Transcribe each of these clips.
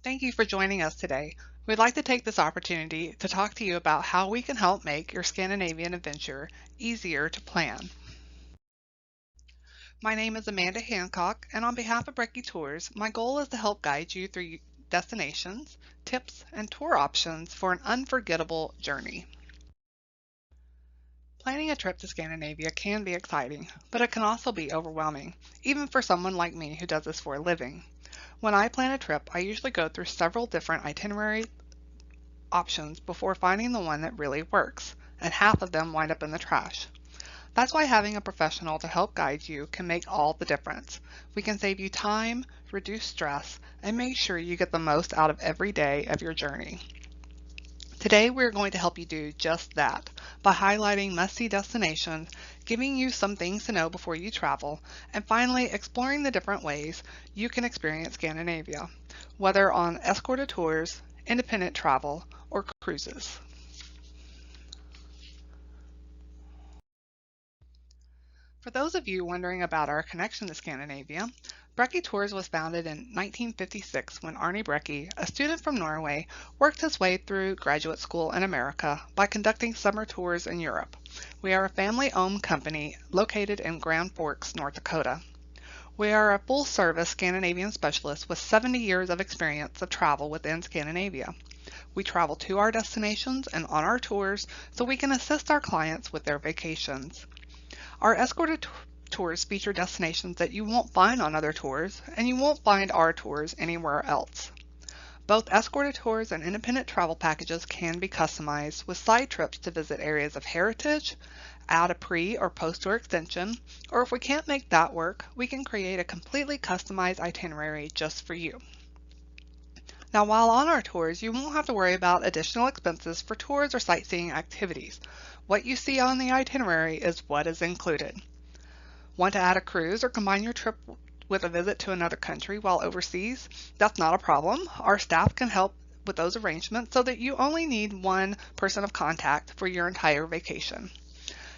Thank you for joining us today. We'd like to take this opportunity to talk to you about how we can help make your Scandinavian adventure easier to plan. My name is Amanda Hancock, and on behalf of Brekke Tours, my goal is to help guide you through destinations, tips, and tour options for an unforgettable journey. Planning a trip to Scandinavia can be exciting, but it can also be overwhelming, even for someone like me who does this for a living. When I plan a trip, I usually go through several different itinerary options before finding the one that really works, and half of them wind up in the trash. That's why having a professional to help guide you can make all the difference. We can save you time, reduce stress, and make sure you get the most out of every day of your journey. Today, we're going to help you do just that by highlighting must-see destinations, giving you some things to know before you travel, and finally exploring the different ways you can experience Scandinavia, whether on escorted tours, independent travel, or cruises. For those of you wondering about our connection to Scandinavia, Brekke Tours was founded in 1956 when Arne Brekke, a student from Norway, worked his way through graduate school in America by conducting summer tours in Europe. We are a family-owned company located in Grand Forks, North Dakota. We are a full-service Scandinavian specialist with 70 years of experience of travel within Scandinavia. We travel to our destinations and on our tours so we can assist our clients with their vacations. Our escorted tours feature destinations that you won't find on other tours, and you won't find our tours anywhere else. Both escorted tours and independent travel packages can be customized with side trips to visit areas of heritage, add a pre or post-tour extension, or if we can't make that work, we can create a completely customized itinerary just for you. Now, while on our tours, you won't have to worry about additional expenses for tours or sightseeing activities. What you see on the itinerary is what is included. Want to add a cruise or combine your trip with a visit to another country while overseas? That's not a problem. Our staff can help with those arrangements so that you only need one person of contact for your entire vacation.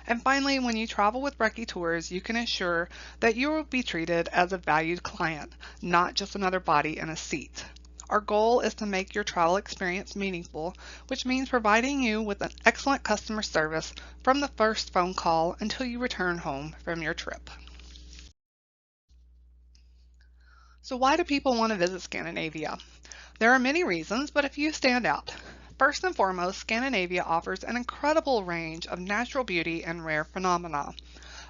And finally, when you travel with Brekke Tours, you can ensure that you will be treated as a valued client, not just another body in a seat. Our goal is to make your travel experience meaningful, which means providing you with an excellent customer service from the first phone call until you return home from your trip. So why do people want to visit Scandinavia? There are many reasons, but a few stand out. First and foremost, Scandinavia offers an incredible range of natural beauty and rare phenomena.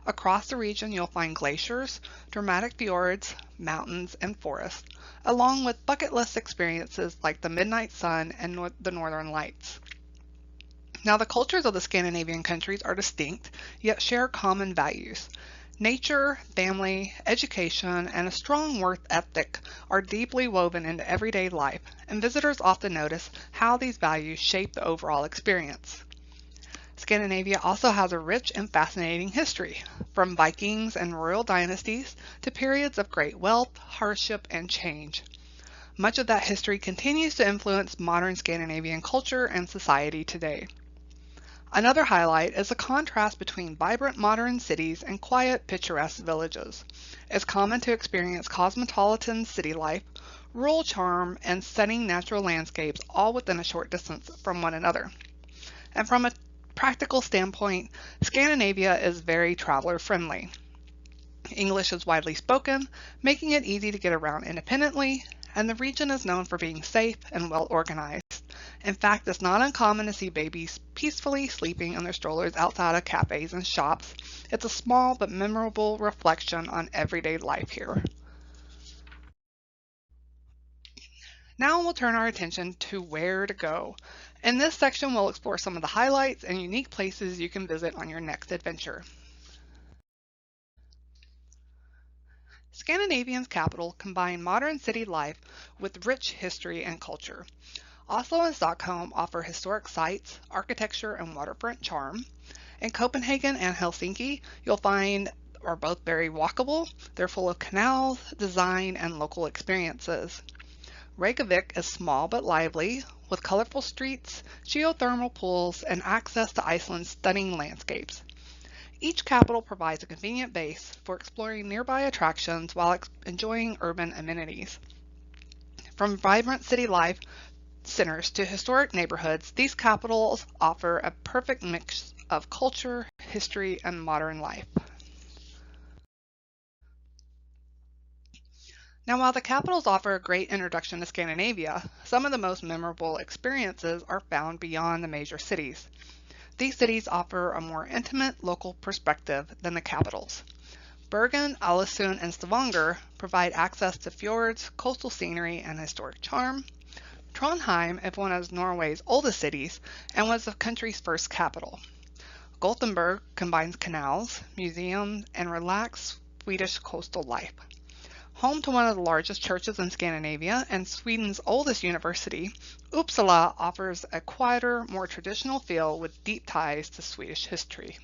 Across the region, you'll find glaciers, dramatic fjords, mountains, and forests, along with bucket list experiences like the midnight sun and the northern lights. Now, the cultures of the Scandinavian countries are distinct, yet share common values. Nature, family, education, and a strong work ethic are deeply woven into everyday life, and visitors often notice how these values shape the overall experience. Scandinavia also has a rich and fascinating history, from Vikings and royal dynasties to periods of great wealth, hardship, and change. Much of that history continues to influence modern Scandinavian culture and society today. Another highlight is the contrast between vibrant modern cities and quiet, picturesque villages. It's common to experience cosmopolitan city life, rural charm, and stunning natural landscapes all within a short distance from one another. And from a practical standpoint, Scandinavia is very traveler friendly. English is widely spoken, making it easy to get around independently, and the region is known for being safe and well organized. In fact, it's not uncommon to see babies peacefully sleeping in their strollers outside of cafes and shops. It's a small but memorable reflection on everyday life here. Now we'll turn our attention to where to go. In this section, we'll explore some of the highlights and unique places you can visit on your next adventure. Scandinavian's capital combine modern city life with rich history and culture. Oslo and Stockholm offer historic sites, architecture, and waterfront charm. In Copenhagen and Helsinki, you'll find are both very walkable. They're full of canals, design, and local experiences. Reykjavik is small but lively, with colorful streets, geothermal pools, and access to Iceland's stunning landscapes. Each capital provides a convenient base for exploring nearby attractions while enjoying urban amenities. From vibrant city life centers to historic neighborhoods, these capitals offer a perfect mix of culture, history, and modern life. Now, while the capitals offer a great introduction to Scandinavia, some of the most memorable experiences are found beyond the major cities. These cities offer a more intimate local perspective than the capitals. Bergen, Ålesund, and Stavanger provide access to fjords, coastal scenery, and historic charm. Trondheim is one of Norway's oldest cities and was the country's first capital. Gothenburg combines canals, museums, and relaxed Swedish coastal life. Home to one of the largest churches in Scandinavia and Sweden's oldest university, Uppsala offers a quieter, more traditional feel with deep ties to Swedish history.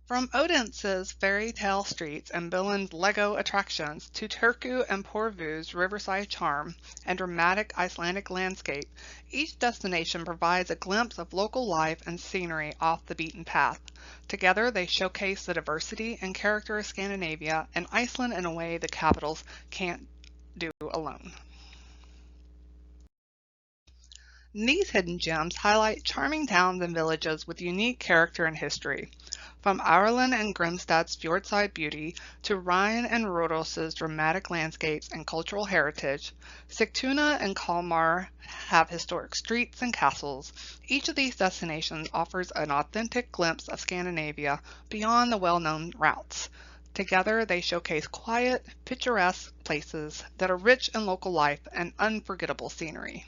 From Odense's fairy tale streets and Billin's Lego attractions to Turku and Porvoo's riverside charm and dramatic Icelandic landscape, each destination provides a glimpse of local life and scenery off the beaten path. Together, they showcase the diversity and character of Scandinavia and Iceland in a way the capitals can't do alone. These hidden gems highlight charming towns and villages with unique character and history. From Ireland and Grimstad's fjordside beauty to Rhine and Rhodos's dramatic landscapes and cultural heritage, Sigtuna and Kalmar have historic streets and castles. Each of these destinations offers an authentic glimpse of Scandinavia beyond the well-known routes. Together, they showcase quiet, picturesque places that are rich in local life and unforgettable scenery.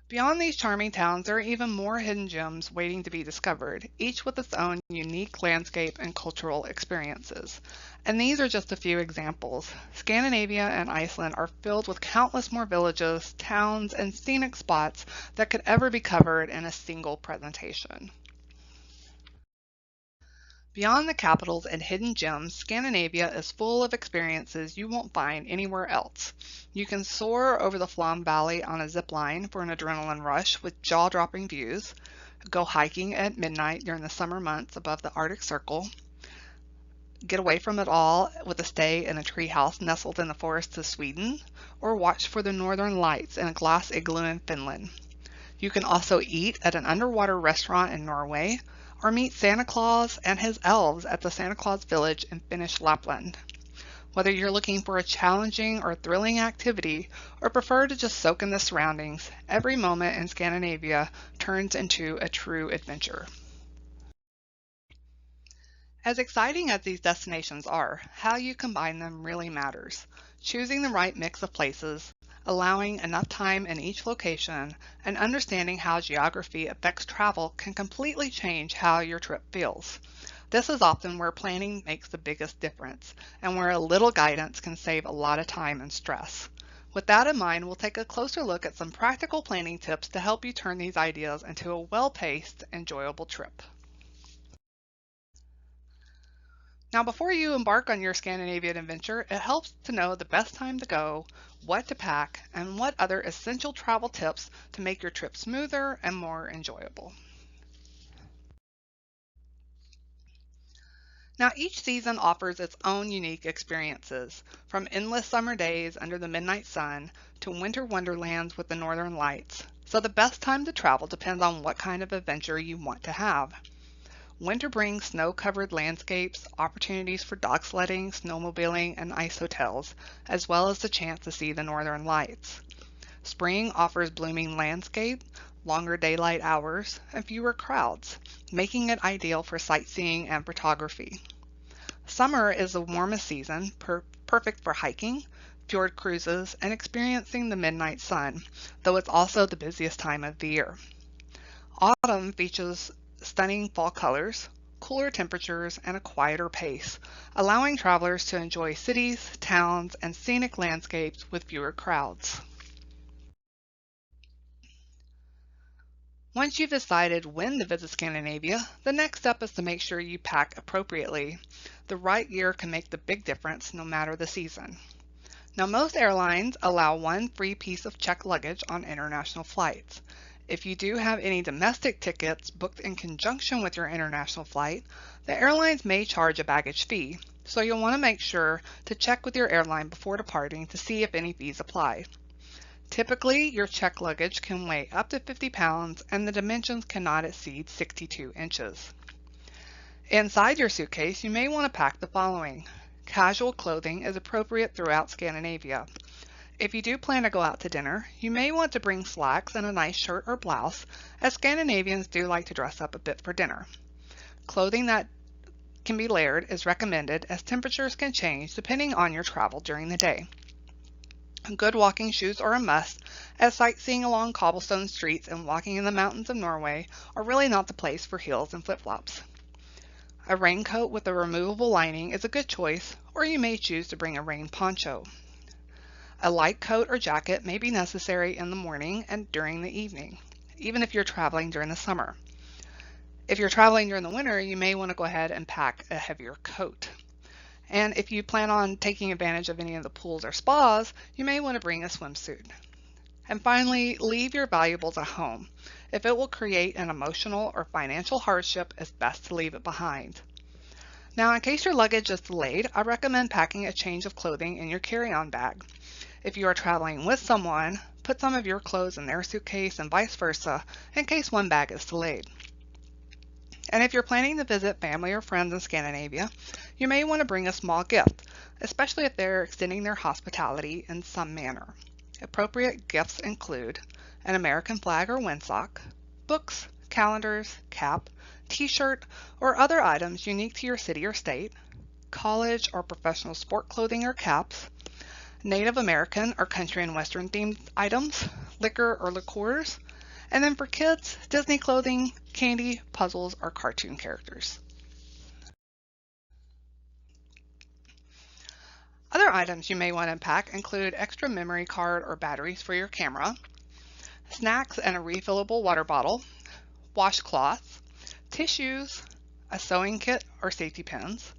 Beyond these charming towns, there are even more hidden gems waiting to be discovered, each with its own unique landscape and cultural experiences. And these are just a few examples. Scandinavia and Iceland are filled with countless more villages, towns, and scenic spots that could ever be covered in a single presentation. Beyond the capitals and hidden gems, Scandinavia is full of experiences you won't find anywhere else. You can soar over the Flam Valley on a zip line for an adrenaline rush with jaw-dropping views, go hiking at midnight during the summer months above the Arctic Circle, get away from it all with a stay in a treehouse nestled in the forests of Sweden, or watch for the northern lights in a glass igloo in Finland. You can also eat at an underwater restaurant in Norway, or meet Santa Claus and his elves at the Santa Claus Village in Finnish Lapland. Whether you're looking for a challenging or thrilling activity, or prefer to just soak in the surroundings, every moment in Scandinavia turns into a true adventure. As exciting as these destinations are, how you combine them really matters. Choosing the right mix of places, allowing enough time in each location, and understanding how geography affects travel can completely change how your trip feels. This is often where planning makes the biggest difference, and where a little guidance can save a lot of time and stress. With that in mind, we'll take a closer look at some practical planning tips to help you turn these ideas into a well-paced, enjoyable trip. Now, before you embark on your Scandinavian adventure, it helps to know the best time to go, what to pack, and what other essential travel tips to make your trip smoother and more enjoyable. Now, each season offers its own unique experiences, from endless summer days under the midnight sun to winter wonderlands with the northern lights. So the best time to travel depends on what kind of adventure you want to have. Winter brings snow-covered landscapes, opportunities for dog sledding, snowmobiling, and ice hotels, as well as the chance to see the northern lights. Spring offers blooming landscape, longer daylight hours, and fewer crowds, making it ideal for sightseeing and photography. Summer is the warmest season, perfect for hiking, fjord cruises, and experiencing the midnight sun, though it's also the busiest time of the year. Autumn features stunning fall colors, cooler temperatures, and a quieter pace, allowing travelers to enjoy cities, towns, and scenic landscapes with fewer crowds. Once you've decided when to visit Scandinavia, the next step is to make sure you pack appropriately. The right gear can make the big difference no matter the season. Now, most airlines allow one free piece of checked luggage on international flights. If you do have any domestic tickets booked in conjunction with your international flight, the airlines may charge a baggage fee. so you'll want to make sure to check with your airline before departing to see if any fees apply. Typically, your checked luggage can weigh up to 50 pounds and the dimensions cannot exceed 62 inches. Inside your suitcase, you may want to pack the following. Casual clothing is appropriate throughout Scandinavia. If you do plan to go out to dinner, you may want to bring slacks and a nice shirt or blouse, as Scandinavians do like to dress up a bit for dinner. Clothing that can be layered is recommended as temperatures can change depending on your travel during the day. Good walking shoes are a must, as sightseeing along cobblestone streets and walking in the mountains of Norway are really not the place for heels and flip-flops. A raincoat with a removable lining is a good choice, or you may choose to bring a rain poncho. A light coat or jacket may be necessary in the morning and during the evening, even if you're traveling during the summer. If you're traveling during the winter, you may want to go ahead and pack a heavier coat. And if you plan on taking advantage of any of the pools or spas, you may want to bring a swimsuit. And finally, leave your valuables at home. If it will create an emotional or financial hardship, it's best to leave it behind. Now, in case your luggage is delayed, I recommend packing a change of clothing in your carry-on bag. If you are traveling with someone, put some of your clothes in their suitcase and vice versa in case one bag is delayed. And if you're planning to visit family or friends in Scandinavia, you may want to bring a small gift, especially if they're extending their hospitality in some manner. Appropriate gifts include an American flag or windsock, books, calendars, cap, t-shirt, or other items unique to your city or state, college or professional sport clothing or caps, Native American or country and western themed items, liquor or liqueurs, and then for kids, Disney clothing, candy, puzzles, or cartoon characters. Other items you may want to pack include extra memory card or batteries for your camera, snacks and a refillable water bottle, washcloths, tissues, a sewing kit or safety pins,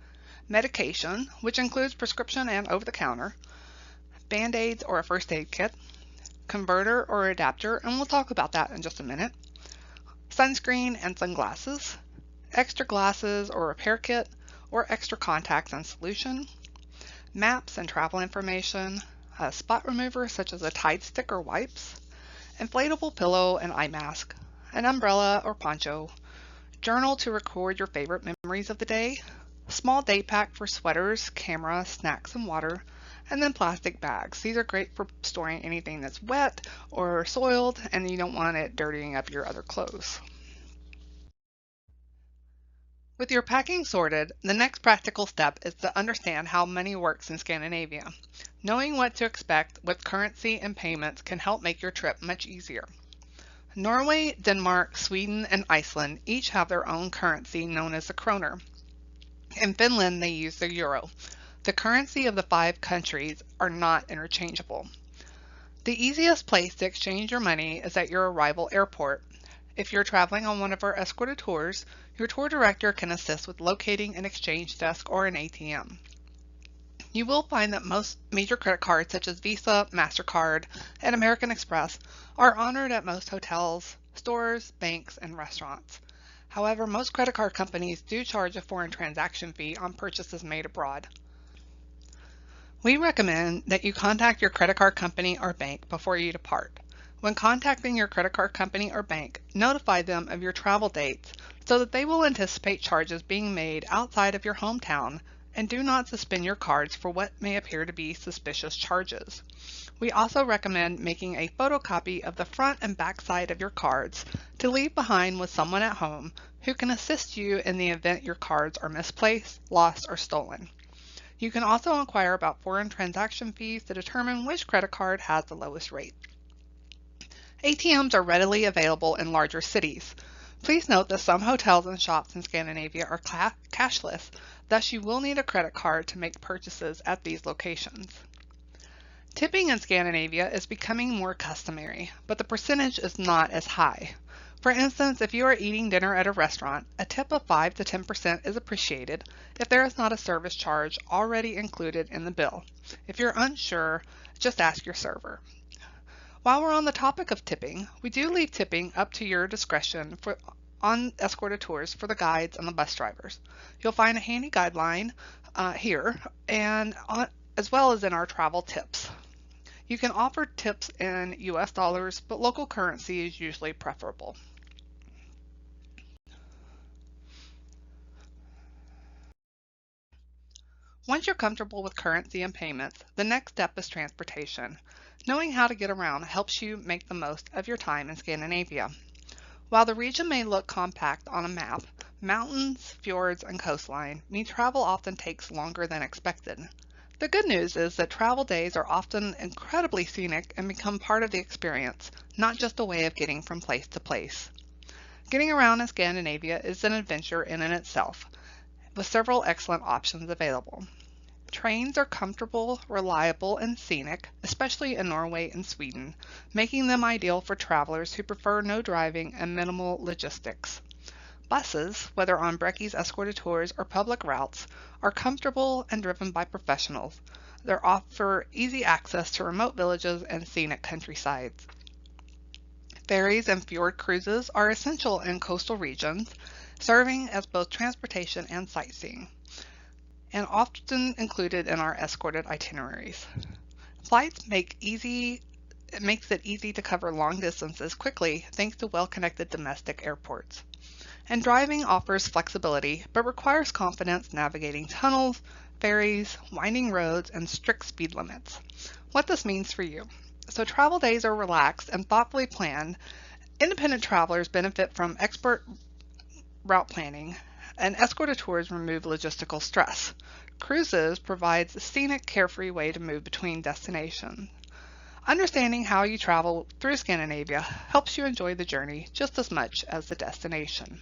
medication, which includes prescription and over-the-counter, Band-Aids or a first aid kit, converter or adapter, and we'll talk about that in just a minute, sunscreen and sunglasses, extra glasses or repair kit, or extra contacts and solution, maps and travel information, a spot remover such as a Tide stick or wipes, inflatable pillow and eye mask, an umbrella or poncho, journal to record your favorite memories of the day, small day pack for sweaters, camera, snacks, and water, and then plastic bags. These are great for storing anything that's wet or soiled and you don't want it dirtying up your other clothes. With your packing sorted, the next practical step is to understand how money works in Scandinavia. Knowing what to expect with currency and payments can help make your trip much easier. Norway, Denmark, Sweden, and Iceland each have their own currency known as the kroner. In Finland, they use the euro. The currency of the 5 countries are not interchangeable. The easiest place to exchange your money is at your arrival airport. If you're traveling on one of our escorted tours, your tour director can assist with locating an exchange desk or an ATM. You will find that most major credit cards such as Visa, MasterCard, and American Express are honored at most hotels, stores, banks, and restaurants. However, most credit card companies do charge a foreign transaction fee on purchases made abroad. We recommend that you contact your credit card company or bank before you depart. When contacting your credit card company or bank, notify them of your travel dates so that they will anticipate charges being made outside of your hometown, and do not suspend your cards for what may appear to be suspicious charges. We also recommend making a photocopy of the front and back side of your cards to leave behind with someone at home who can assist you in the event your cards are misplaced, lost, or stolen. You can also inquire about foreign transaction fees to determine which credit card has the lowest rate. ATMs are readily available in larger cities. Please note that some hotels and shops in Scandinavia are cashless, thus you will need a credit card to make purchases at these locations. Tipping in Scandinavia is becoming more customary, but the percentage is not as high. For instance, if you are eating dinner at a restaurant, a tip of 5 to 10% is appreciated if there is not a service charge already included in the bill. If you're unsure, just ask your server. While we're on the topic of tipping, we do leave tipping up to your discretion on escorted tours for the guides and the bus drivers. You'll find a handy guideline here, and as well as in our travel tips. You can offer tips in US dollars, but local currency is usually preferable. Once you're comfortable with currency and payments, the next step is transportation. Knowing how to get around helps you make the most of your time in Scandinavia. While the region may look compact on a map, mountains, fjords, and coastline mean travel often takes longer than expected. The good news is that travel days are often incredibly scenic and become part of the experience, not just a way of getting from place to place. Getting around in Scandinavia is an adventure in and itself, with several excellent options available. Trains are comfortable, reliable, and scenic, especially in Norway and Sweden, making them ideal for travelers who prefer no driving and minimal logistics. Buses, whether on Brekke's escorted tours or public routes, are comfortable and driven by professionals. They offer easy access to remote villages and scenic countrysides. Ferries and fjord cruises are essential in coastal regions, serving as both transportation and sightseeing, and often included in our escorted itineraries. Flights it makes it easy to cover long distances quickly thanks to well-connected domestic airports. And driving offers flexibility, but requires confidence navigating tunnels, ferries, winding roads, and strict speed limits. What this means for you. So travel days are relaxed and thoughtfully planned. Independent travelers benefit from expert route planning, and escorted tours remove logistical stress. Cruises provides a scenic, carefree way to move between destinations. Understanding how you travel through Scandinavia helps you enjoy the journey just as much as the destination.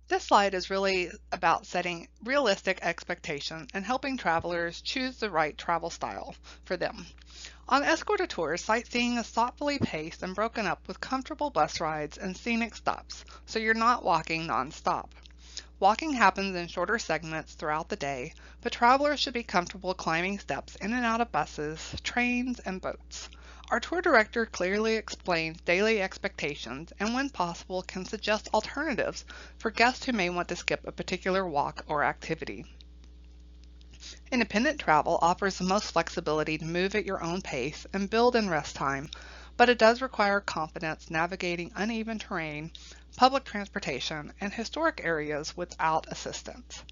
This slide is really about setting realistic expectations and helping travelers choose the right travel style for them. On escorted tours, sightseeing is thoughtfully paced and broken up with comfortable bus rides and scenic stops, so you're not walking non-stop. Walking happens in shorter segments throughout the day, but travelers should be comfortable climbing steps in and out of buses, trains, and boats. Our tour director clearly explains daily expectations and, when possible, can suggest alternatives for guests who may want to skip a particular walk or activity. Independent travel offers the most flexibility to move at your own pace and build in rest time, but it does require confidence navigating uneven terrain, public transportation, and historic areas without assistance.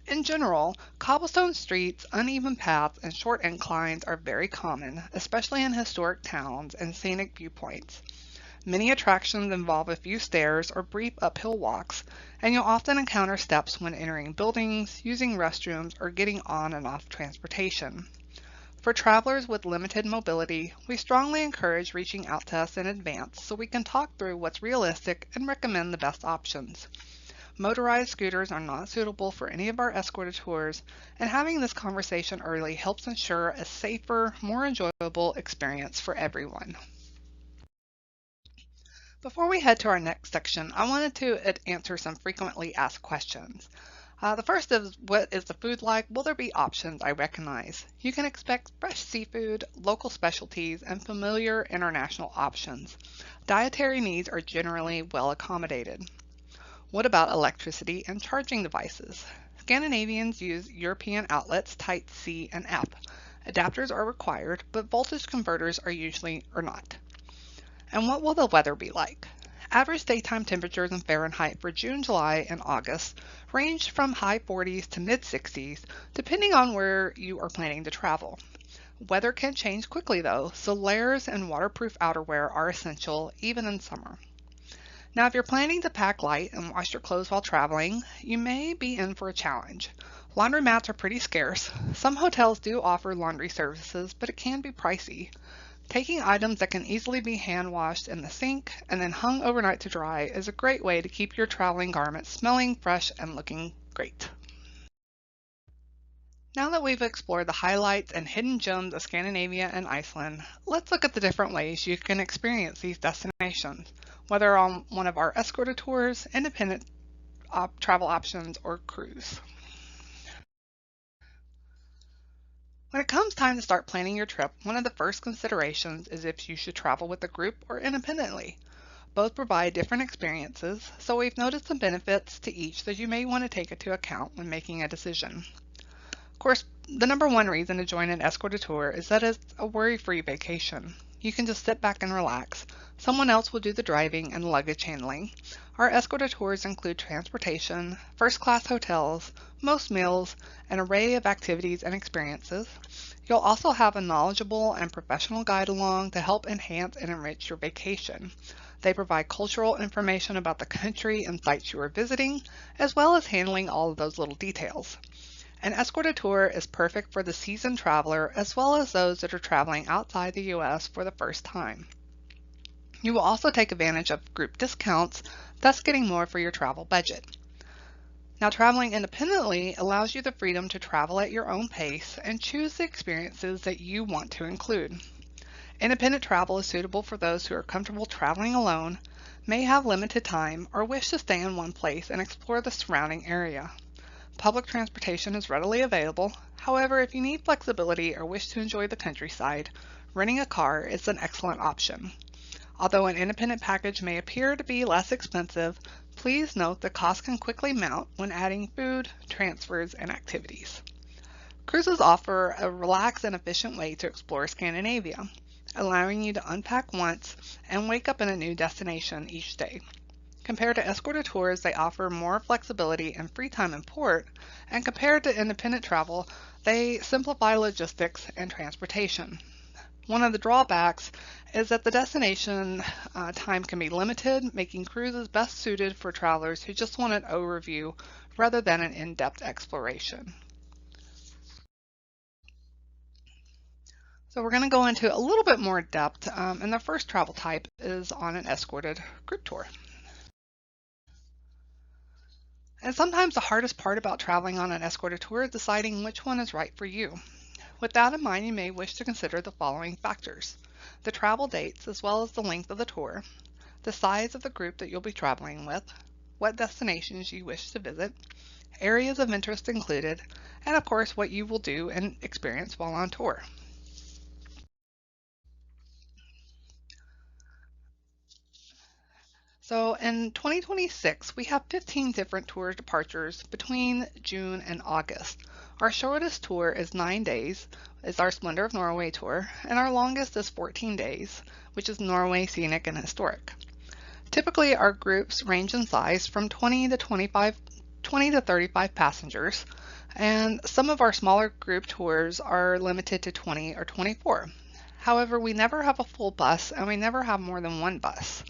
In general, cobblestone streets, uneven paths, and short inclines are very common, especially in historic towns and scenic viewpoints. Many attractions involve a few stairs or brief uphill walks, and you'll often encounter steps when entering buildings, using restrooms, or getting on and off transportation. For travelers with limited mobility, we strongly encourage reaching out to us in advance so we can talk through what's realistic and recommend the best options. Motorized scooters are not suitable for any of our escorted tours, and having this conversation early helps ensure a safer, more enjoyable experience for everyone. Before we head to our next section, I wanted to answer some frequently asked questions. The first is, what is the food like? Will there be options I recognize? You can expect fresh seafood, local specialties, and familiar international options. Dietary needs are generally well accommodated. What about electricity and charging devices? Scandinavians use European outlets Type C and F. Adapters are required, but voltage converters are usually not. And what will the weather be like? Average daytime temperatures in Fahrenheit for June, July, and August range from high 40s to mid 60s, depending on where you are planning to travel. Weather can change quickly though, so layers and waterproof outerwear are essential even in summer. Now, if you're planning to pack light and wash your clothes while traveling, you may be in for a challenge. Laundromats are pretty scarce. Some hotels do offer laundry services, but it can be pricey. Taking items that can easily be hand washed in the sink and then hung overnight to dry is a great way to keep your traveling garments smelling fresh and looking great. Now that we've explored the highlights and hidden gems of Scandinavia and Iceland, let's look at the different ways you can experience these destinations, whether on one of our escorted tours, independent travel options, or cruise. When it comes time to start planning your trip, one of the first considerations is if you should travel with a group or independently. Both provide different experiences, so we've noticed some benefits to each that you may want to take into account when making a decision. Of course, the number one reason to join an escorted tour is that it's a worry-free vacation. You can just sit back and relax. Someone else will do the driving and luggage handling. Our escorted tours include transportation, first-class hotels, most meals, an array of activities and experiences. You'll also have a knowledgeable and professional guide along to help enhance and enrich your vacation. They provide cultural information about the country and sites you are visiting, as well as handling all of those little details. An escorted tour is perfect for the seasoned traveler as well as those that are traveling outside the U.S. for the first time. You will also take advantage of group discounts, thus getting more for your travel budget. Now, traveling independently allows you the freedom to travel at your own pace and choose the experiences that you want to include. Independent travel is suitable for those who are comfortable traveling alone, may have limited time, or wish to stay in one place and explore the surrounding area. Public transportation is readily available. However, if you need flexibility or wish to enjoy the countryside, renting a car is an excellent option. Although an independent package may appear to be less expensive, please note that costs can quickly mount when adding food, transfers, and activities. Cruises offer a relaxed and efficient way to explore Scandinavia, allowing you to unpack once and wake up in a new destination each day. Compared to escorted tours, they offer more flexibility and free time in port, and compared to independent travel, they simplify logistics and transportation. One of the drawbacks is that the destination time can be limited, making cruises best suited for travelers who just want an overview rather than an in-depth exploration. So we're going to go into a little bit more depth, and the first travel type is on an escorted group tour. And sometimes the hardest part about traveling on an escorted tour is deciding which one is right for you. With that in mind, you may wish to consider the following factors: the travel dates as well as the length of the tour, the size of the group that you'll be traveling with, what destinations you wish to visit, areas of interest included, and of course what you will do and experience while on tour. So in 2026, we have 15 different tour departures between June and August. Our shortest tour is 9 days, is our Splendor of Norway tour, and our longest is 14 days, which is Norway Scenic and Historic. Typically, our groups range in size from 20 to 35 passengers, and some of our smaller group tours are limited to 20 or 24. However, we never have a full bus, and we never have more than one bus.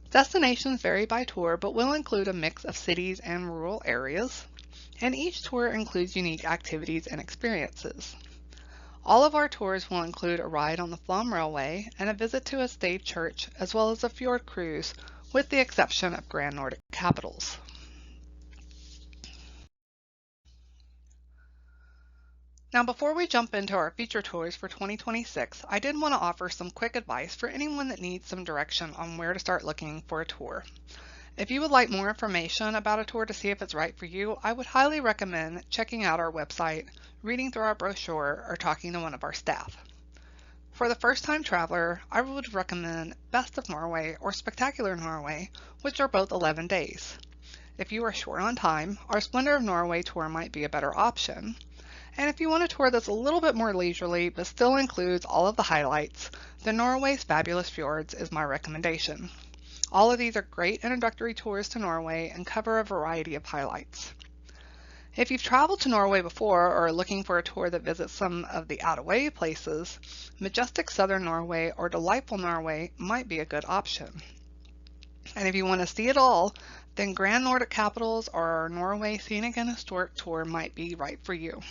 Destinations vary by tour, but will include a mix of cities and rural areas, and each tour includes unique activities and experiences. All of our tours will include a ride on the Flum Railway and a visit to a stave church, as well as a fjord cruise, with the exception of Grand Nordic Capitals. Now, before we jump into our feature tours for 2026, I did want to offer some quick advice for anyone that needs some direction on where to start looking for a tour. If you would like more information about a tour to see if it's right for you, I would highly recommend checking out our website, reading through our brochure, or talking to one of our staff. For the first-time traveler, I would recommend Best of Norway or Spectacular Norway, which are both 11 days. If you are short on time, our Splendor of Norway tour might be a better option. And if you want a tour that's a little bit more leisurely but still includes all of the highlights, the Norway's Fabulous Fjords is my recommendation. All of these are great introductory tours to Norway and cover a variety of highlights. If you've traveled to Norway before or are looking for a tour that visits some of the out-of-way places, Majestic Southern Norway or Delightful Norway might be a good option. And if you want to see it all, then Grand Nordic Capitals or our Norway Scenic and Historic tour might be right for you.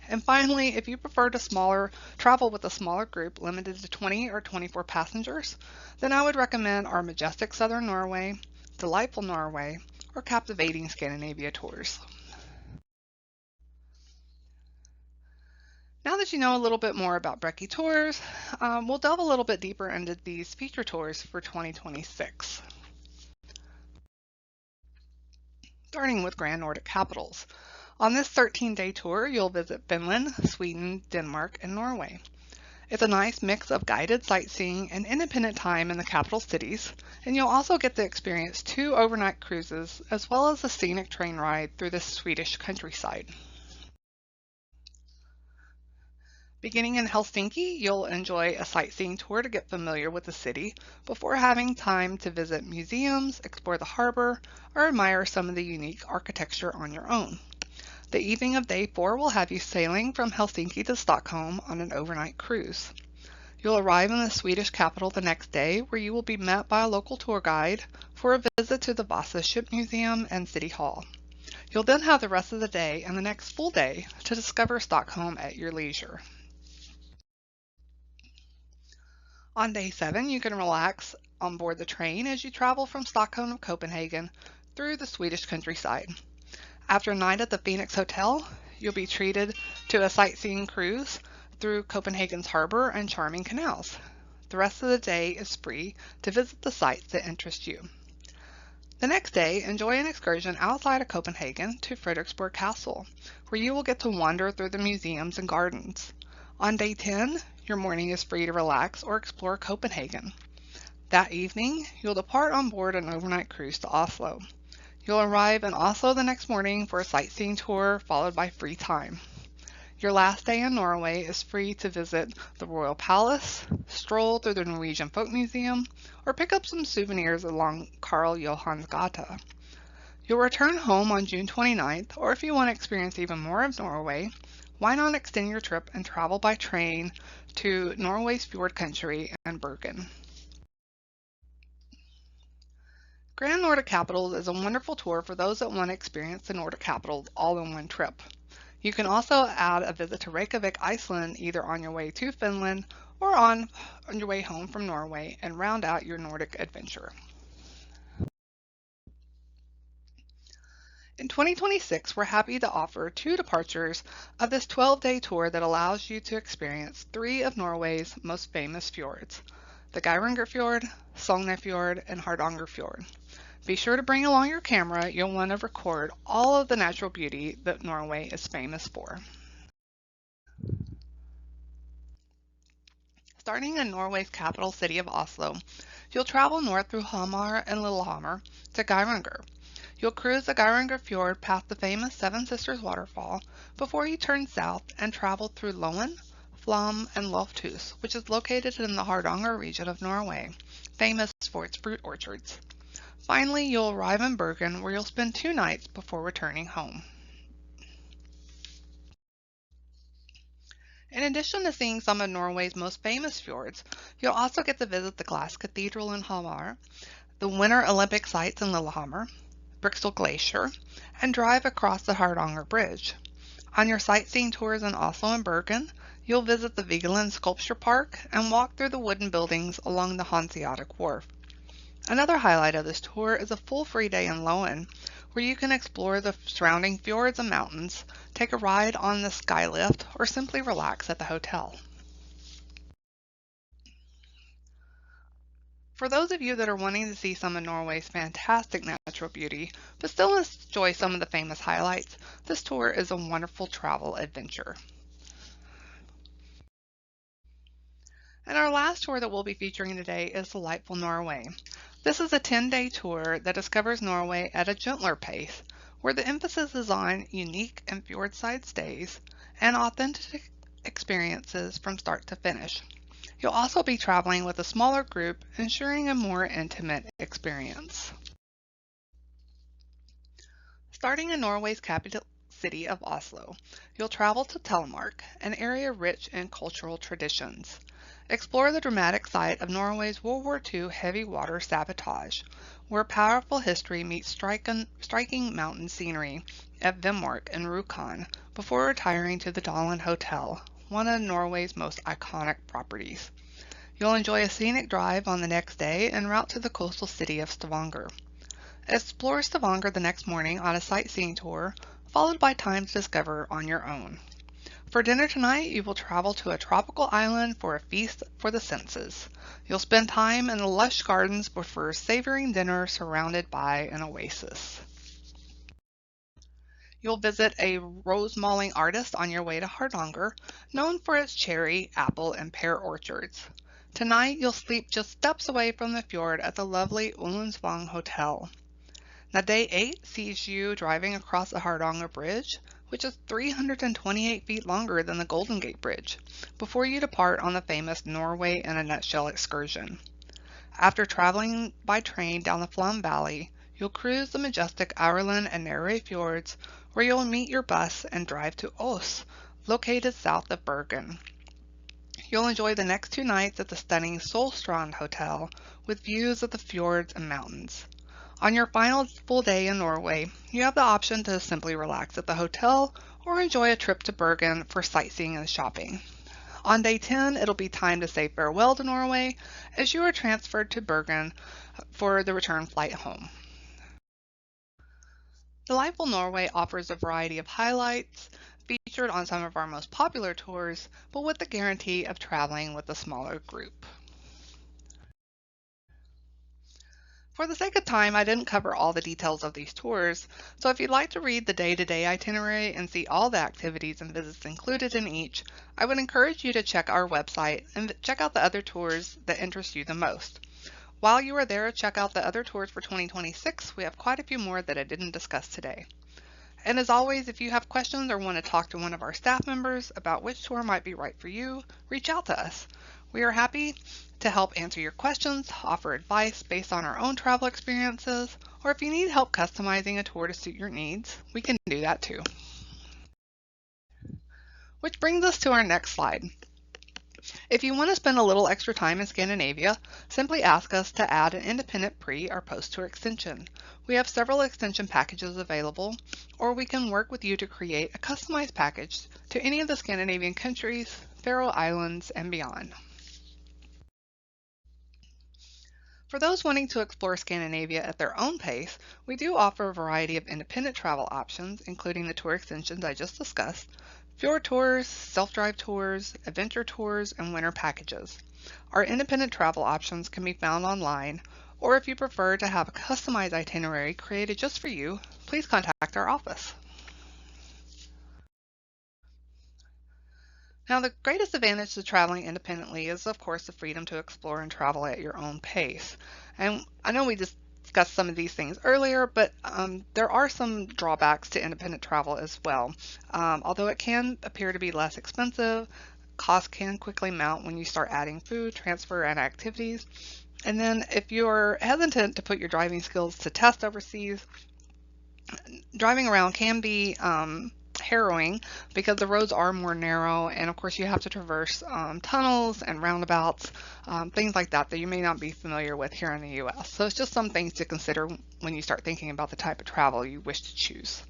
And finally, if you prefer to travel with a smaller group limited to 20 or 24 passengers, then I would recommend our Majestic Southern Norway, Delightful Norway, or Captivating Scandinavia tours. Now that you know a little bit more about Brekke Tours, we'll delve a little bit deeper into these feature tours for 2026. Starting with Grand Nordic Capitals. On this 13-day tour, you'll visit Finland, Sweden, Denmark, and Norway. It's a nice mix of guided sightseeing and independent time in the capital cities, and you'll also get to experience 2 overnight cruises as well as a scenic train ride through the Swedish countryside. Beginning in Helsinki, you'll enjoy a sightseeing tour to get familiar with the city before having time to visit museums, explore the harbor, or admire some of the unique architecture on your own. The evening of day 4 will have you sailing from Helsinki to Stockholm on an overnight cruise. You'll arrive in the Swedish capital the next day, where you will be met by a local tour guide for a visit to the Vasa Ship Museum and City Hall. You'll then have the rest of the day and the next full day to discover Stockholm at your leisure. On day 7, you can relax on board the train as you travel from Stockholm to Copenhagen through the Swedish countryside. After a night at the Phoenix Hotel, you'll be treated to a sightseeing cruise through Copenhagen's harbor and charming canals. The rest of the day is free to visit the sites that interest you. The next day, enjoy an excursion outside of Copenhagen to Frederiksborg Castle, where you will get to wander through the museums and gardens. On day 10, your morning is free to relax or explore Copenhagen. That evening, you'll depart on board an overnight cruise to Oslo. You'll arrive in Oslo the next morning for a sightseeing tour followed by free time. Your last day in Norway is free to visit the Royal Palace, stroll through the Norwegian Folk Museum, or pick up some souvenirs along Karl Johans gate. You'll return home on June 29th, or if you want to experience even more of Norway, why not extend your trip and travel by train to Norway's fjord country and Bergen. Grand Nordic Capitals is a wonderful tour for those that want to experience the Nordic capitals all in one trip. You can also add a visit to Reykjavik, Iceland, either on your way to Finland or on your way home from Norway, and round out your Nordic adventure. In 2026, we're happy to offer 2 departures of this 12-day tour that allows you to experience 3 of Norway's most famous fjords: the Geirangerfjord, Sognefjord, and Hardangerfjord. Be sure to bring along your camera. You'll want to record all of the natural beauty that Norway is famous for. Starting in Norway's capital city of Oslo, you'll travel north through Hamar and Lillehammer to Geiranger. You'll cruise the Geiranger Fjord past the famous Seven Sisters waterfall before you turn south and travel through Loen, Flom, and Lofthus, which is located in the Hardanger region of Norway, famous for its fruit orchards. Finally, you'll arrive in Bergen, where you'll spend 2 nights before returning home. In addition to seeing some of Norway's most famous fjords, you'll also get to visit the Glass Cathedral in Hamar, the Winter Olympic sites in Lillehammer, Brixel Glacier, and drive across the Hardanger Bridge. On your sightseeing tours in Oslo and Bergen, you'll visit the Vigeland Sculpture Park and walk through the wooden buildings along the Hanseatic Wharf. Another highlight of this tour is a full free day in Loen, where you can explore the surrounding fjords and mountains, take a ride on the skylift, or simply relax at the hotel. For those of you that are wanting to see some of Norway's fantastic natural beauty, but still enjoy some of the famous highlights, this tour is a wonderful travel adventure. And our last tour that we'll be featuring today is Delightful Norway. This is a 10-day tour that discovers Norway at a gentler pace, where the emphasis is on unique and fjordside stays and authentic experiences from start to finish. You'll also be traveling with a smaller group, ensuring a more intimate experience. Starting in Norway's capital city of Oslo, you'll travel to Telemark, an area rich in cultural traditions. Explore the dramatic site of Norway's World War II heavy water sabotage, where powerful history meets striking mountain scenery at Vimmark and Rjukan, before retiring to the Dalen Hotel, one of Norway's most iconic properties. You'll enjoy a scenic drive on the next day en route to the coastal city of Stavanger. Explore Stavanger the next morning on a sightseeing tour, followed by time to discover on your own. For dinner tonight, you will travel to a tropical island for a feast for the senses. You'll spend time in the lush gardens before savoring dinner surrounded by an oasis. You'll visit a rose-malling artist on your way to Hardanger, known for its cherry, apple, and pear orchards. Tonight, you'll sleep just steps away from the fjord at the lovely Ullensvang Hotel. Now, day 8 sees you driving across the Hardanger Bridge, which is 328 feet longer than the Golden Gate Bridge, before you depart on the famous Norway in a Nutshell excursion. After traveling by train down the Flum Valley, you'll cruise the majestic Ireland and Narray fjords, where you'll meet your bus and drive to Os, located south of Bergen. You'll enjoy the next 2 nights at the stunning Solstrand Hotel, with views of the fjords and mountains. On your final full day in Norway, you have the option to simply relax at the hotel or enjoy a trip to Bergen for sightseeing and shopping. On day 10, it'll be time to say farewell to Norway as you are transferred to Bergen for the return flight home. Delightful Norway offers a variety of highlights featured on some of our most popular tours, but with the guarantee of traveling with a smaller group. For the sake of time, I didn't cover all the details of these tours, so if you'd like to read the day-to-day itinerary and see all the activities and visits included in each, I would encourage you to check our website and check out the other tours that interest you the most. While you are there, check out the other tours for 2026. We have quite a few more that I didn't discuss today. And as always, if you have questions or want to talk to one of our staff members about which tour might be right for you, reach out to us. We are happy to help answer your questions, offer advice based on our own travel experiences, or if you need help customizing a tour to suit your needs, we can do that too. Which brings us to our next slide. If you want to spend a little extra time in Scandinavia, simply ask us to add an independent pre- or post-tour extension. We have several extension packages available, or we can work with you to create a customized package to any of the Scandinavian countries, Faroe Islands, and beyond. For those wanting to explore Scandinavia at their own pace, we do offer a variety of independent travel options, including the tour extensions I just discussed, fjord tours, self-drive tours, adventure tours, and winter packages. Our independent travel options can be found online, or if you prefer to have a customized itinerary created just for you, please contact our office. Now, the greatest advantage to traveling independently is, of course, the freedom to explore and travel at your own pace. And I know we discussed some of these things earlier, but there are some drawbacks to independent travel as well. Although it can appear to be less expensive, costs can quickly mount when you start adding food, transfer, and activities. And then if you're hesitant to put your driving skills to test overseas, driving around can be harrowing because the roads are more narrow, and of course you have to traverse tunnels and roundabouts, things like that you may not be familiar with here in the US. So it's just some things to consider when you start thinking about the type of travel you wish to choose.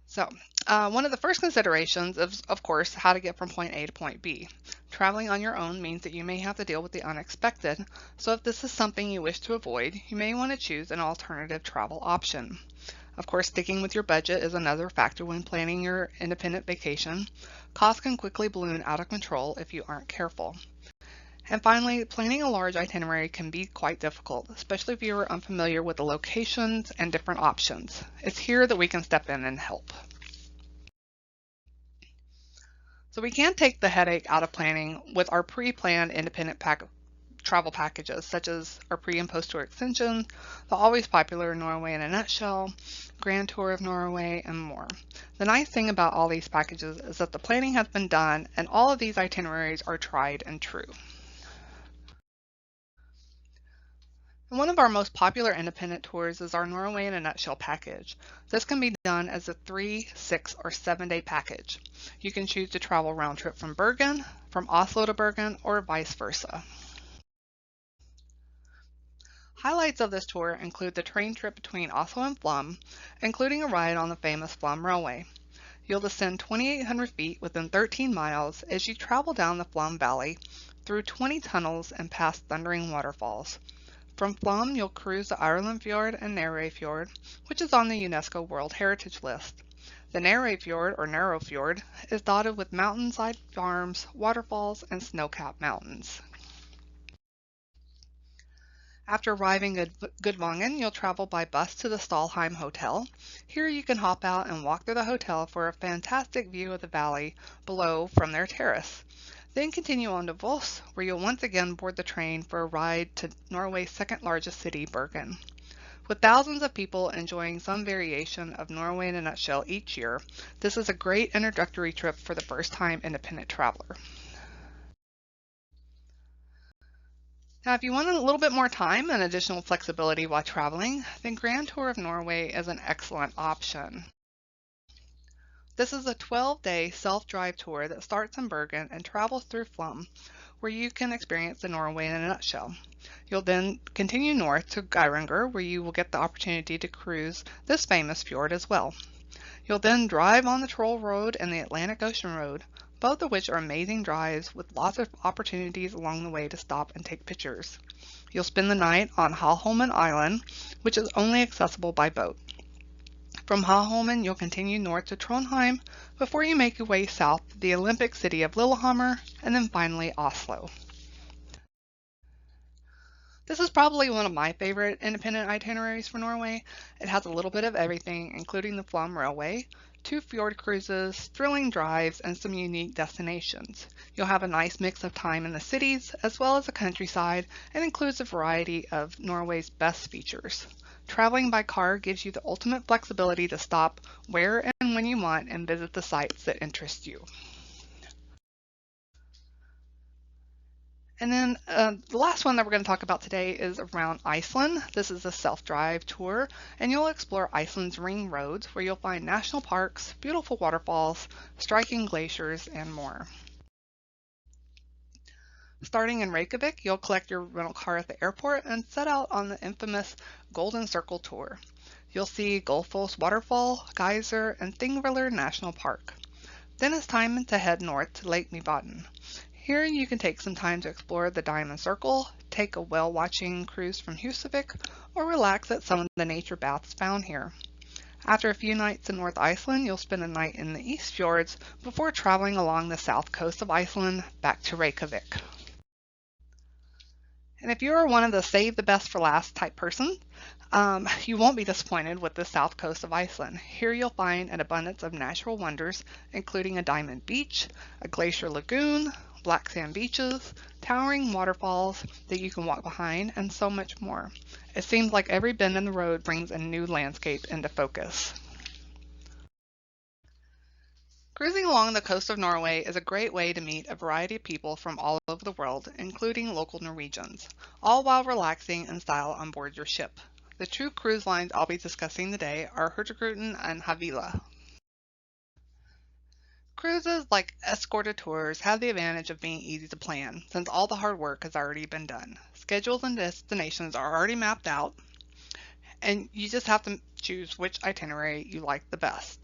So one of the first considerations is, of course, how to get from point A to point B. Traveling on your own means that you may have to deal with the unexpected, so if this is something you wish to avoid, you may want to choose an alternative travel option. Of course, sticking with your budget is another factor when planning your independent vacation. Costs can quickly balloon out of control if you aren't careful. And finally, planning a large itinerary can be quite difficult, especially if you are unfamiliar with the locations and different options. It's here that we can step in and help. So we can take the headache out of planning with our pre-planned independent travel packages, such as our pre- and post-tour extensions, the always popular Norway in a Nutshell, Grand Tour of Norway, and more. The nice thing about all these packages is that the planning has been done and all of these itineraries are tried and true. And one of our most popular independent tours is our Norway in a Nutshell package. This can be done as a 3, 6, or 7-day package. You can choose to travel round trip from Bergen, from Oslo to Bergen, or vice versa. Highlights of this tour include the train trip between Oslo and Flum, including a ride on the famous Flum Railway. You'll descend 2,800 feet within 13 miles as you travel down the Flum Valley through 20 tunnels and past thundering waterfalls. From Flum, you'll cruise the Ireland Fjord and Narray Fjord, which is on the UNESCO World Heritage List. The Narray Fjord, or Narrow Fjord, is dotted with mountainside farms, waterfalls, and snow-capped mountains. After arriving at Gudvangen, you'll travel by bus to the Stalheim Hotel. Here you can hop out and walk through the hotel for a fantastic view of the valley below from their terrace. Then continue on to Voss, where you'll once again board the train for a ride to Norway's second largest city, Bergen. With thousands of people enjoying some variation of Norway in a nutshell each year, this is a great introductory trip for the first-time independent traveler. Now, if you want a little bit more time and additional flexibility while traveling, then Grand Tour of Norway is an excellent option. This is a 12-day self-drive tour that starts in Bergen and travels through Flum, where you can experience the Norway in a nutshell. You'll then continue north to Geiranger, where you will get the opportunity to cruise this famous fjord as well. You'll then drive on the Troll Road and the Atlantic Ocean Road, both of which are amazing drives with lots of opportunities along the way to stop and take pictures. You'll spend the night on Halholmen Island, which is only accessible by boat. From Halholmen, you'll continue north to Trondheim before you make your way south to the Olympic city of Lillehammer and then finally Oslo. This is probably one of my favorite independent itineraries for Norway. It has a little bit of everything, including the Flum Railway, 2 fjord cruises, thrilling drives, and some unique destinations. You'll have a nice mix of time in the cities as well as the countryside and includes a variety of Norway's best features. Traveling by car gives you the ultimate flexibility to stop where and when you want and visit the sites that interest you. And then the last one that we're going to talk about today is around Iceland. This is a self-drive tour, and you'll explore Iceland's ring roads where you'll find national parks, beautiful waterfalls, striking glaciers, and more. Starting in Reykjavik, you'll collect your rental car at the airport and set out on the infamous Golden Circle tour. You'll see Gullfoss Waterfall, Geyser, and Thingvellir National Park. Then it's time to head north to Lake Mývatn. Here you can take some time to explore the Diamond Circle, take a whale-watching cruise from Husavik, or relax at some of the nature baths found here. After a few nights in North Iceland, you'll spend a night in the East Fjords before traveling along the south coast of Iceland back to Reykjavik. And if you're one of the save the best for last type person, you won't be disappointed with the south coast of Iceland. Here you'll find an abundance of natural wonders, including a diamond beach, a glacier lagoon, black sand beaches, towering waterfalls that you can walk behind, and so much more. It seems like every bend in the road brings a new landscape into focus. Cruising along the coast of Norway is a great way to meet a variety of people from all over the world, including local Norwegians, all while relaxing in style on board your ship. The 2 cruise lines I'll be discussing today are Hurtigruten and Havila. Cruises, like escorted tours, have the advantage of being easy to plan, since all the hard work has already been done. Schedules and destinations are already mapped out, and you just have to choose which itinerary you like the best.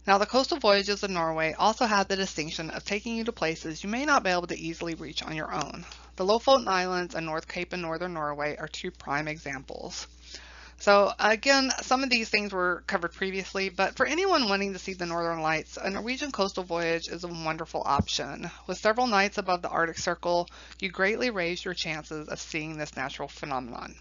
Now, the coastal voyages of Norway also have the distinction of taking you to places you may not be able to easily reach on your own. The Lofoten Islands and North Cape in northern Norway are 2 prime examples. So again, some of these things were covered previously, but for anyone wanting to see the Northern Lights, a Norwegian coastal voyage is a wonderful option. With several nights above the Arctic Circle, you greatly raise your chances of seeing this natural phenomenon.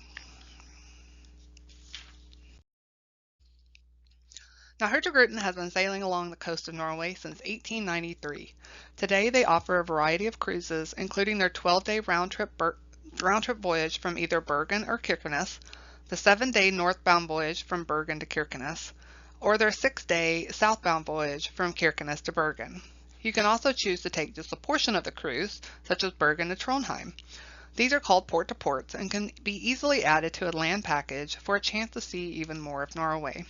Now, Hurtigruten has been sailing along the coast of Norway since 1893. Today, they offer a variety of cruises, including their 12-day round-trip voyage from either Bergen or Kirkenes, the 7-day northbound voyage from Bergen to Kirkenes, or their 6-day southbound voyage from Kirkenes to Bergen. You can also choose to take just a portion of the cruise, such as Bergen to Trondheim. These are called port-to-ports and can be easily added to a land package for a chance to see even more of Norway.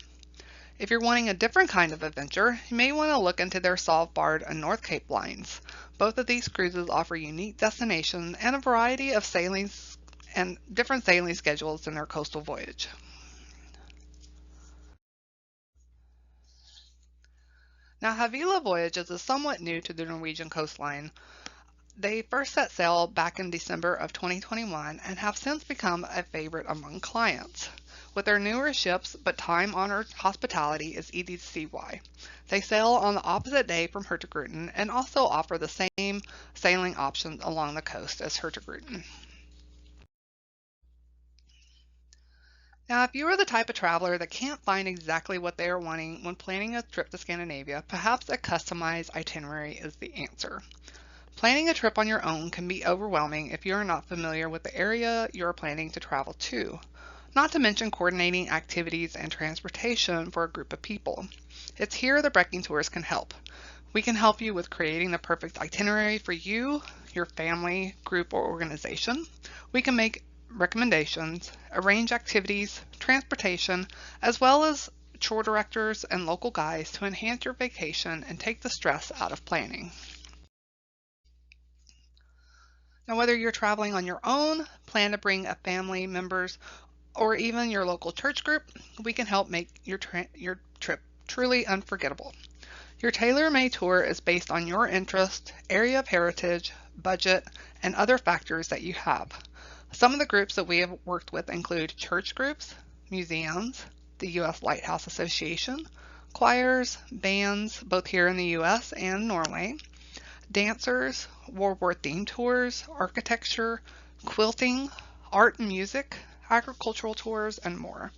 If you're wanting a different kind of adventure, you may want to look into their Svalbard and North Cape lines. Both of these cruises offer unique destinations and a variety of sailings and different sailing schedules in their coastal voyage. Now, Havila voyages is somewhat new to the Norwegian coastline. They first set sail back in December of 2021 and have since become a favorite among clients. With their newer ships but time-honored hospitality, it's easy to see why. They sail on the opposite day from Hurtigruten and also offer the same sailing options along the coast as Hurtigruten. Now, if you are the type of traveler that can't find exactly what they are wanting when planning a trip to Scandinavia, perhaps a customized itinerary is the answer. Planning a trip on your own can be overwhelming if you are not familiar with the area you are planning to travel to, not to mention coordinating activities and transportation for a group of people. It's here the Brekke Tours can help. We can help you with creating the perfect itinerary for you, your family, group, or organization. We can make recommendations, arrange activities, transportation, as well as tour directors and local guides to enhance your vacation and take the stress out of planning. Now, whether you're traveling on your own, plan to bring a family members, or even your local church group, we can help make your trip truly unforgettable. Your tailor-made tour is based on your interest, area of heritage, budget, and other factors that you have. Some of the groups that we have worked with include church groups, museums, the U.S. Lighthouse Association, choirs, bands, both here in the U.S. and Norway, dancers, World War themed tours, architecture, quilting, art and music, agricultural tours, and more.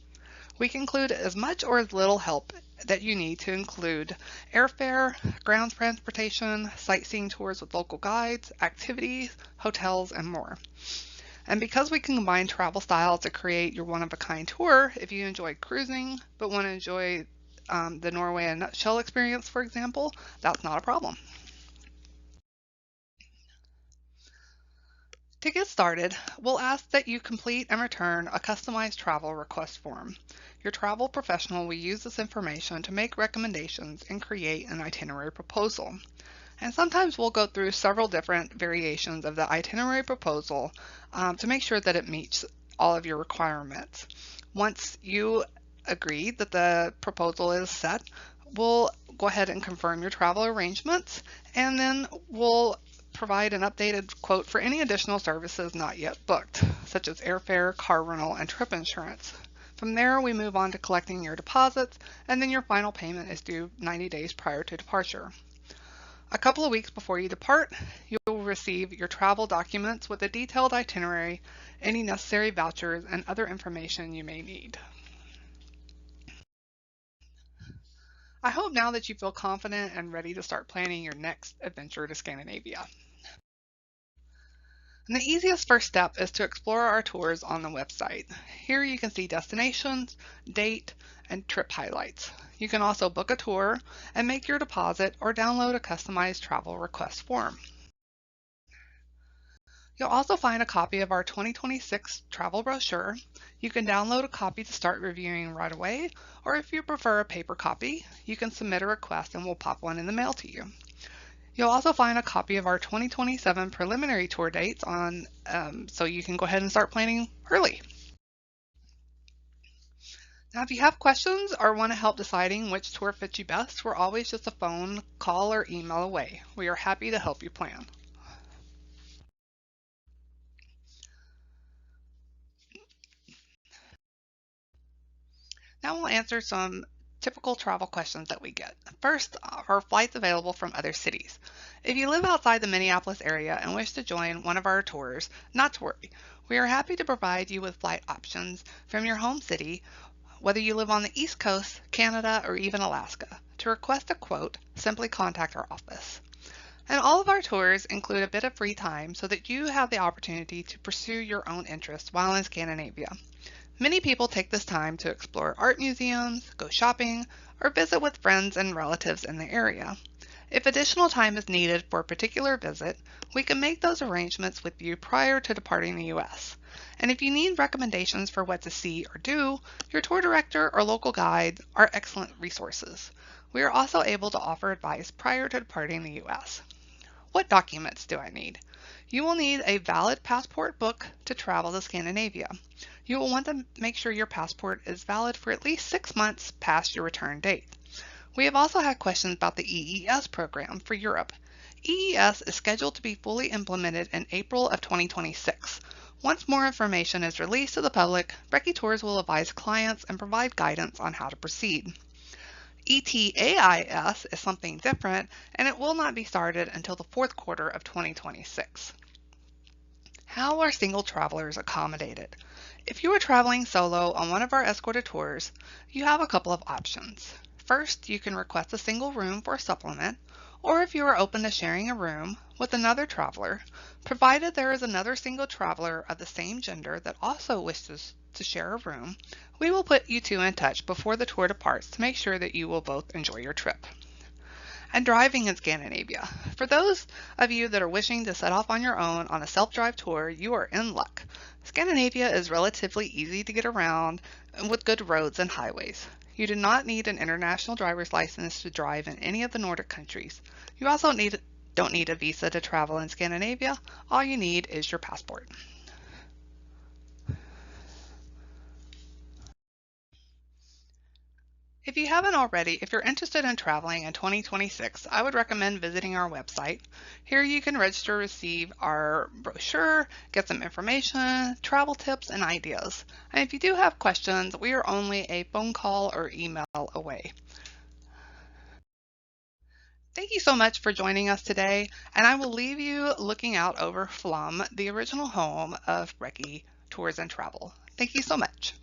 We can include as much or as little help that you need to include airfare, ground transportation, sightseeing tours with local guides, activities, hotels, and more. And because we can combine travel styles to create your one-of-a-kind tour, if you enjoy cruising but want to enjoy the Norway in a nutshell experience, for example, that's not a problem. To get started, we'll ask that you complete and return a customized travel request form. Your travel professional will use this information to make recommendations and create an itinerary proposal. And sometimes we'll go through several different variations of the itinerary proposal to make sure that it meets all of your requirements. Once you agree that the proposal is set, we'll go ahead and confirm your travel arrangements, and then we'll provide an updated quote for any additional services not yet booked, such as airfare, car rental, and trip insurance. From there, we move on to collecting your deposits, and then your final payment is due 90 days prior to departure. A couple of weeks before you depart, you will receive your travel documents with a detailed itinerary, any necessary vouchers, and other information you may need. I hope now that you feel confident and ready to start planning your next adventure to Scandinavia. And the easiest first step is to explore our tours on the website. Here you can see destinations, date, and trip highlights. You can also book a tour and make your deposit or download a customized travel request form. You'll also find a copy of our 2026 travel brochure. You can download a copy to start reviewing right away, or if you prefer a paper copy, you can submit a request and we'll pop one in the mail to you. You'll also find a copy of our 2027 preliminary tour dates so you can go ahead and start planning early. Now, if you have questions or want to help deciding which tour fits you best, we're always just a phone, call, or email away. We are happy to help you plan. Now we'll answer some typical travel questions that we get. First, are flights available from other cities? If you live outside the Minneapolis area and wish to join one of our tours, not to worry. We are happy to provide you with flight options from your home city, whether you live on the East Coast, Canada, or even Alaska. To request a quote, simply contact our office. And all of our tours include a bit of free time so that you have the opportunity to pursue your own interests while in Scandinavia. Many people take this time to explore art museums, go shopping, or visit with friends and relatives in the area. If additional time is needed for a particular visit, we can make those arrangements with you prior to departing the U.S. And if you need recommendations for what to see or do, your tour director or local guide are excellent resources. We are also able to offer advice prior to departing the U.S. What documents do I need? You will need a valid passport book to travel to Scandinavia. You will want to make sure your passport is valid for at least 6 months past your return date. We have also had questions about the EES program for Europe. EES is scheduled to be fully implemented in April of 2026. Once more information is released to the public, Brekke Tours will advise clients and provide guidance on how to proceed. ETAIS is something different, and it will not be started until the fourth quarter of 2026. How are single travelers accommodated? If you are traveling solo on one of our escorted tours, you have a couple of options. First, you can request a single room for a supplement, or if you are open to sharing a room with another traveler, provided there is another single traveler of the same gender that also wishes to share a room, we will put you two in touch before the tour departs to make sure that you will both enjoy your trip. And driving in Scandinavia. For those of you that are wishing to set off on your own on a self-drive tour, you are in luck. Scandinavia is relatively easy to get around with good roads and highways. You do not need an international driver's license to drive in any of the Nordic countries. You also don't need a visa to travel in Scandinavia. All you need is your passport. If you haven't already, if you're interested in traveling in 2026, I would recommend visiting our website. Here you can register to receive our brochure, get some information, travel tips, and ideas. And if you do have questions, we are only a phone call or email away. Thank you so much for joining us today, and I will leave you looking out over Flum, the original home of Brekke Tours and Travel. Thank you so much.